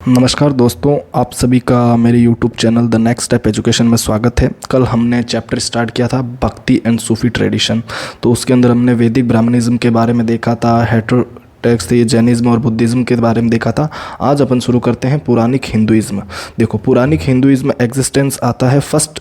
नमस्कार दोस्तों, आप सभी का मेरे YouTube channel the next step education में स्वागत है। कल हमने चैप्टर स्टार्ट किया था भक्ति एंड सूफी ट्रेडिशन। तो उसके अंदर हमने वैदिक ब्राह्मणिज्म के बारे में देखा था, हेटेरोटेक्स ये जैनिज्म और बुद्धिज़्म के बारे में देखा था। आज अपन शुरू करते हैं पुरानिक हिंदुइज्म। देखो, पुरानिक हिंदुइज्म एग्जिस्टेंस आता है फर्स्ट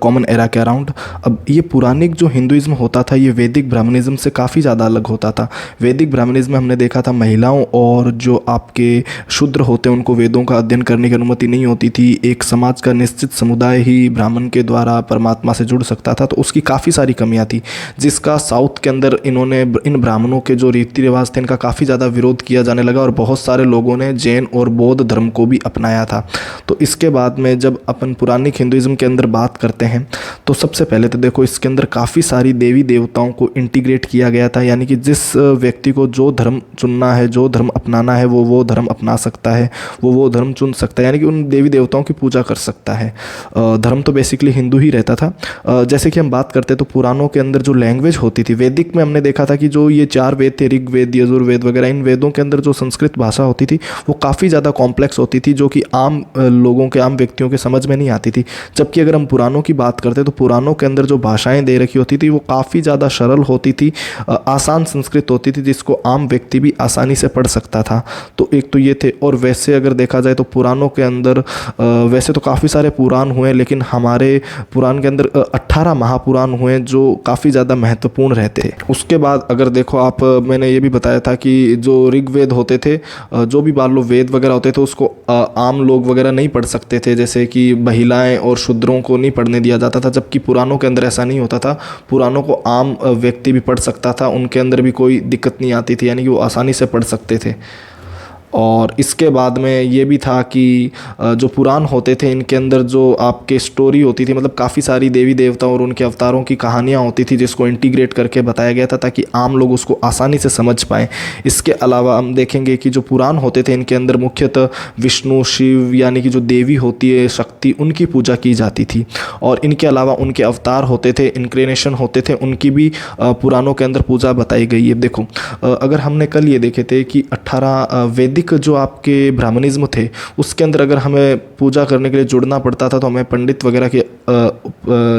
कॉमन एरा के अराउंड। अब ये पुरानिक जो हिंदुइज्म होता था ये वैदिक ब्राह्मणिज्म से काफ़ी ज़्यादा अलग होता था। वैदिक ब्राह्मणिज्म में हमने देखा था महिलाओं और जो आपके शूद्र होते हैं उनको वेदों का अध्ययन करने की अनुमति नहीं होती थी। एक समाज का निश्चित समुदाय ही ब्राह्मण के द्वारा परमात्मा से जुड़ सकता था, तो उसकी काफ़ी सारी कमियां थी, जिसका साउथ के अंदर इन्होंने इन ब्राह्मणों के जो रीति रिवाज थे इनका काफ़ी ज़्यादा विरोध किया जाने लगा और बहुत सारे लोगों ने जैन और बौद्ध धर्म को भी अपनाया था। तो इसके बाद में जब अपन पुरानिक हिंदुइज्म के अंदर बात करते हैं तो सबसे पहले तो देखो इसके अंदर काफ़ी सारी देवी देवताओं को इंटीग्रेट किया गया था, यानी कि जिस व्यक्ति को जो धर्म चुनना है, जो धर्म अपनाना है, वो धर्म अपना सकता है, वो धर्म चुन सकता है, यानी कि उन देवी देवताओं की पूजा कर सकता है। धर्म तो बेसिकली हिंदू ही रहता था। जैसे कि हम बात करते तो पुराणों के अंदर जो लैंग्वेज होती थी, वैदिक में हमने देखा था कि जो ये 4 वेद थे, ऋग्वेद, यजुर्वेद वगैरह, इन वेदों के अंदर जो संस्कृत भाषा होती थी वो काफ़ी ज़्यादा कॉम्प्लेक्स होती थी, जो कि आम लोगों के, आम व्यक्तियों के समझ में नहीं आती थी। जबकि अगर हम पुराणों की बात करते तो पुराणों के अंदर जो भाषाएं दे रखी होती थी वो काफ़ी ज़्यादा सरल होती थी, आसान संस्कृत होती थी, जिसको आम व्यक्ति भी आसानी से पढ़ सकता था। तो एक तो ये थे। और वैसे अगर देखा जाए तो पुराणों के अंदर वैसे तो काफ़ी सारे पुराण हुए, लेकिन हमारे पुराण के अंदर 18 महापुराण हुए जो काफ़ी ज़्यादा महत्वपूर्ण रहते हैं। उसके बाद अगर देखो आप, मैंने ये भी बताया था कि जो ऋग्वेद होते थे, जो भी मान लो वेद वगैरह होते थे उसको आम लोग वगैरह नहीं पढ़ सकते थे, जैसे कि महिलाएं और शूद्रों को नहीं पढ़ने दिया जाता था। जबकि पुराणों के अंदर ऐसा नहीं होता था, पुराणों को आम व्यक्ति भी पढ़ सकता था, उनके अंदर भी कोई दिक्कत नहीं आती थी, यानी कि वो आसानी से पढ़ सकते थे। और इसके बाद में ये भी था कि जो पुराण होते थे इनके अंदर जो आपके स्टोरी होती थी, मतलब काफ़ी सारी देवी देवताओं और उनके अवतारों की कहानियाँ होती थी, जिसको इंटीग्रेट करके बताया गया था ताकि आम लोग उसको आसानी से समझ पाएँ। इसके अलावा हम देखेंगे कि जो पुराण होते थे इनके अंदर मुख्यतः विष्णु, शिव, यानी कि जो देवी होती है, शक्ति, उनकी पूजा की जाती थी। और इनके अलावा उनके अवतार होते थे, इनक्रेनेशन होते थे, उनकी भी पुराणों के अंदर पूजा बताई गई है। देखो, अगर हमने कल ये देखे थे कि 18 वैदिक जो आपके ब्राह्मणिज्म थे उसके अंदर अगर हमें पूजा करने के लिए जुड़ना पड़ता था तो हमें पंडित वगैरह के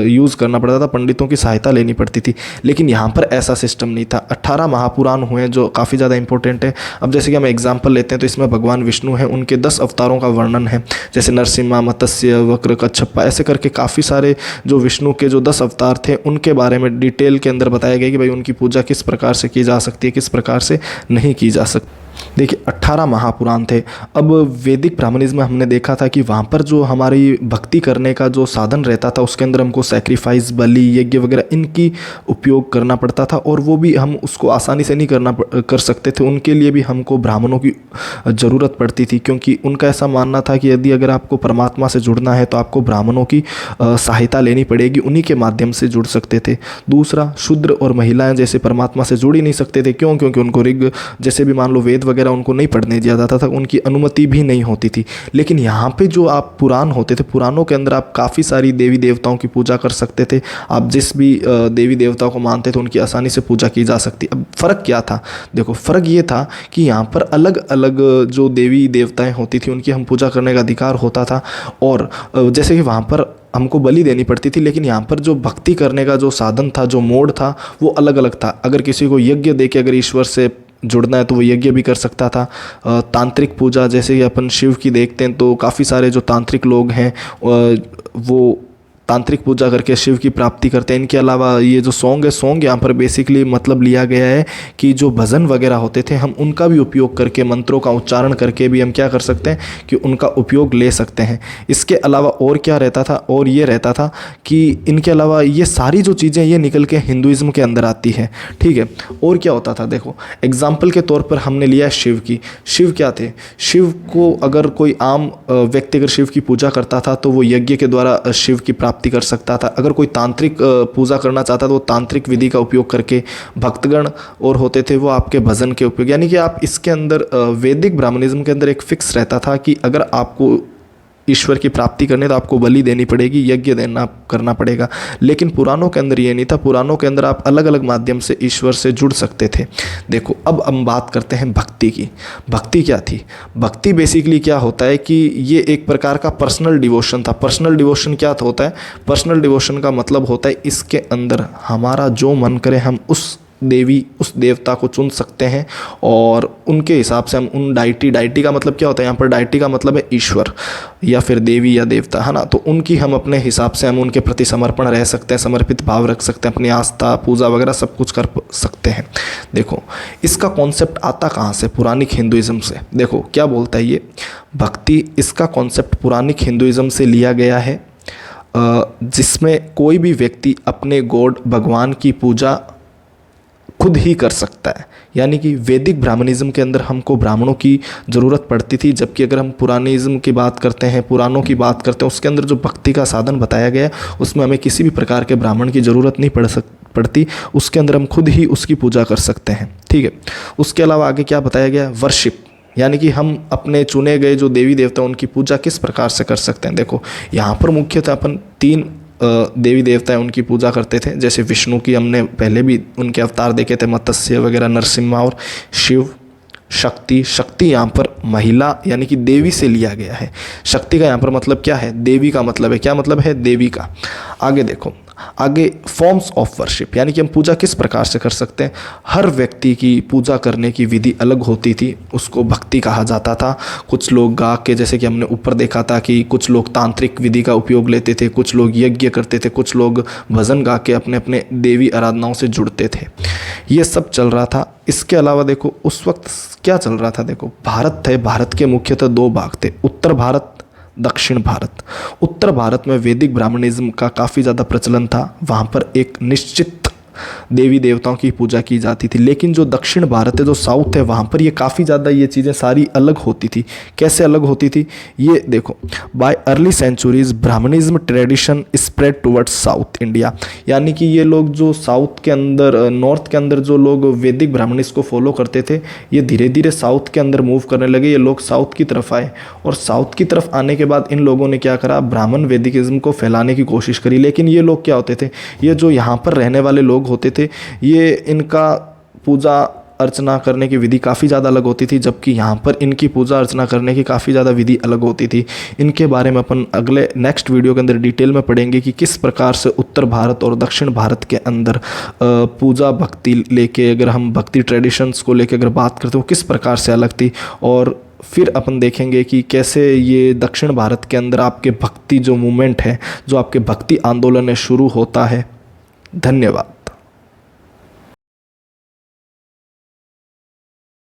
यूज़ करना पड़ता था, पंडितों की सहायता लेनी पड़ती थी। लेकिन यहाँ पर ऐसा सिस्टम नहीं था। 18 महापुराण हुए जो काफ़ी ज़्यादा इंपॉर्टेंट है। अब जैसे कि हम एग्जाम्पल लेते हैं तो इसमें भगवान विष्णु हैं, उनके 10 अवतारों का वर्णन है, जैसे नरसिम्हा, मत्स्य, वक्र, कच्छप्पा, ऐसे करके काफ़ी सारे जो विष्णु के जो 10 अवतार थे उनके बारे में डिटेल के अंदर बताया गया कि भाई उनकी पूजा किस प्रकार से की जा सकती है, किस प्रकार से नहीं की जा सकती। देखिए, 18 महापुराण थे। अब वैदिक ब्राह्मणिज्म में हमने देखा था कि वहाँ पर जो हमारी भक्ति करने का जो साधन रहता था उसके अंदर हमको सैक्रिफाइस, बलि, यज्ञ वगैरह इनकी उपयोग करना पड़ता था, और वो भी हम उसको आसानी से नहीं कर सकते थे। उनके लिए भी हमको ब्राह्मणों की ज़रूरत पड़ती थी, क्योंकि उनका ऐसा मानना था कि यदि अगर आपको परमात्मा से जुड़ना है तो आपको ब्राह्मणों की सहायता लेनी पड़ेगी, उन्हीं के माध्यम से जुड़ सकते थे। दूसरा, शूद्र और महिलाएं जैसे परमात्मा से जुड़ ही नहीं सकते थे। क्यों? क्योंकि उनको ऋग जैसे भी मान लो वेद वगैरह उनको नहीं पढ़ने दिया जाता था, उनकी अनुमति भी नहीं होती थी। लेकिन यहाँ पे जो आप पुराण होते थे, पुराणों के अंदर आप काफ़ी सारी देवी देवताओं की पूजा कर सकते थे। आप जिस भी देवी देवताओं को मानते थे उनकी आसानी से पूजा की जा सकती। अब फ़र्क क्या था? देखो, फ़र्क ये था कि यहाँ पर अलग अलग जो देवी देवताएं होती थी उनकी हम पूजा करने का अधिकार होता था, और जैसे कि वहाँ पर हमको बलि देनी पड़ती थी, लेकिन यहाँ पर जो भक्ति करने का जो साधन था, जो मोड था, वो अलग अलग था। अगर किसी को यज्ञ देके अगर ईश्वर से जुड़ना है तो वो यज्ञ भी कर सकता था। तांत्रिक पूजा जैसे कि अपन शिव की देखते हैं तो काफ़ी सारे जो तांत्रिक लोग हैं वो तांत्रिक पूजा करके शिव की प्राप्ति करते हैं। इनके अलावा ये जो सॉन्ग है, सॉन्ग यहाँ पर बेसिकली मतलब लिया गया है कि जो भजन वगैरह होते थे हम उनका भी उपयोग करके, मंत्रों का उच्चारण करके भी हम क्या कर सकते हैं कि उनका उपयोग ले सकते हैं। इसके अलावा और क्या रहता था? और ये रहता था कि इनके अलावा ये सारी जो चीज़ें ये निकल के हिंदुइज्म के अंदर आती है, ठीक है। और क्या होता था? देखो, एग्जाम्पल के तौर पर हमने लिया शिव की। शिव क्या थे? शिव को अगर कोई आम व्यक्ति अगर शिव की पूजा करता था तो वो यज्ञ के द्वारा शिव की प्राप्ति कर सकता था। अगर कोई तांत्रिक पूजा करना चाहता तो वो तांत्रिक विधि का उपयोग करके, भक्तगण और होते थे वो आपके भजन के उपयोग, यानी कि आप इसके अंदर वैदिक ब्राह्मणिज्म के अंदर एक फिक्स रहता था कि अगर आपको ईश्वर की प्राप्ति करनी तो आपको बलि देनी पड़ेगी, यज्ञ देना करना पड़ेगा। लेकिन पुराणों के अंदर ये नहीं था। पुराणों के अंदर आप अलग अलग माध्यम से ईश्वर से जुड़ सकते थे। देखो अब हम बात करते हैं भक्ति की। भक्ति क्या थी? भक्ति बेसिकली क्या होता है कि ये एक प्रकार का पर्सनल डिवोशन था। पर्सनल डिवोशन क्या होता है? पर्सनल डिवोशन का मतलब होता है इसके अंदर हमारा जो मन करे हम उस देवी उस देवता को चुन सकते हैं और उनके हिसाब से हम उन डाइटी का मतलब क्या होता है यहाँ पर? डाइटी का मतलब है ईश्वर या फिर देवी या देवता, है ना। तो उनकी हम अपने हिसाब से हम उनके प्रति समर्पण रह सकते हैं, समर्पित भाव रख सकते हैं, अपनी आस्था पूजा वगैरह सब कुछ कर सकते हैं। देखो इसका कॉन्सेप्ट आता कहाँ से? पुरानिक हिंदुइज्म से। देखो क्या बोलता है ये भक्ति, इसका कॉन्सेप्ट पुरानिक हिंदुइज्म से लिया गया है, जिसमें कोई भी व्यक्ति अपने गॉड भगवान की पूजा खुद ही कर सकता है। यानी कि वैदिक ब्राह्मणिज्म के अंदर हमको ब्राह्मणों की ज़रूरत पड़ती थी, जबकि अगर हम पुरानिज्म की बात करते हैं, पुराणों की बात करते हैं, उसके अंदर जो भक्ति का साधन बताया गया है उसमें हमें किसी भी प्रकार के ब्राह्मण की ज़रूरत नहीं पड़ती। उसके अंदर हम खुद ही उसकी पूजा कर सकते हैं, ठीक है। उसके अलावा आगे क्या बताया गया? वर्शिप, यानी कि हम अपने चुने गए जो देवी देवता उनकी पूजा किस प्रकार से कर सकते हैं। देखो यहाँ पर मुख्यतः अपन 3 देवी देवता है उनकी पूजा करते थे। जैसे विष्णु की हमने पहले भी उनके अवतार देखे थे, मत्स्य वगैरह, नरसिम्हा, और शिव। शक्ति यहाँ पर महिला यानी कि देवी से लिया गया है। शक्ति का यहाँ पर मतलब क्या है? देवी का मतलब है। क्या मतलब है? देवी का। आगे देखो, आगे फॉर्म्स ऑफ वर्शिप, यानी कि हम पूजा किस प्रकार से कर सकते हैं। हर व्यक्ति की पूजा करने की विधि अलग होती थी, उसको भक्ति कहा जाता था। कुछ लोग गा के, जैसे कि हमने ऊपर देखा था कि कुछ लोग तांत्रिक विधि का उपयोग लेते थे, कुछ लोग यज्ञ करते थे, कुछ लोग भजन गा के अपने अपने देवी आराधनाओं से जुड़ते थे। ये सब चल रहा था। इसके अलावा देखो उस वक्त क्या चल रहा था। देखो भारत थे, भारत के मुख्यतः 2 भाग थे, उत्तर भारत, दक्षिण भारत। उत्तर भारत में वैदिक ब्राह्मणिज्म का काफ़ी ज़्यादा प्रचलन था, वहाँ पर एक निश्चित देवी देवताओं की पूजा की जाती थी। लेकिन जो दक्षिण भारत है, जो साउथ है, वहाँ पर ये काफ़ी ज़्यादा ये चीज़ें सारी अलग होती थी। कैसे अलग होती थी ये देखो, by early centuries Brahmanism tradition spread towards south India. यानी कि ये लोग जो साउथ के अंदर, नॉर्थ के अंदर जो लोग वैदिक ब्राह्मणिज्म को फॉलो करते थे, ये धीरे धीरे साउथ के अंदर मूव करने लगे। ये लोग साउथ की तरफ आए और साउथ की तरफ आने के बाद इन लोगों ने क्या करा? ब्राह्मण वैदिकिज्म को फैलाने की कोशिश करी। लेकिन ये लोग क्या होते थे? ये जो यहाँ पर रहने वाले लोग होते थे, ये इनका पूजा अर्चना करने की विधि काफ़ी ज़्यादा अलग होती थी, जबकि यहाँ पर इनकी पूजा अर्चना करने की काफ़ी ज़्यादा विधि अलग होती थी। इनके बारे में अपन अगले नेक्स्ट वीडियो के अंदर डिटेल में पढ़ेंगे कि किस प्रकार से उत्तर भारत और दक्षिण भारत के अंदर पूजा भक्ति लेके, अगर हम भक्ति ट्रेडिशंस को लेके अगर बात करते हैं, वो किस प्रकार से अलग थी। और फिर अपन देखेंगे कि कैसे ये दक्षिण भारत के अंदर आपके भक्ति जो मूवमेंट है, जो आपके भक्ति आंदोलन है, शुरू होता है। धन्यवाद।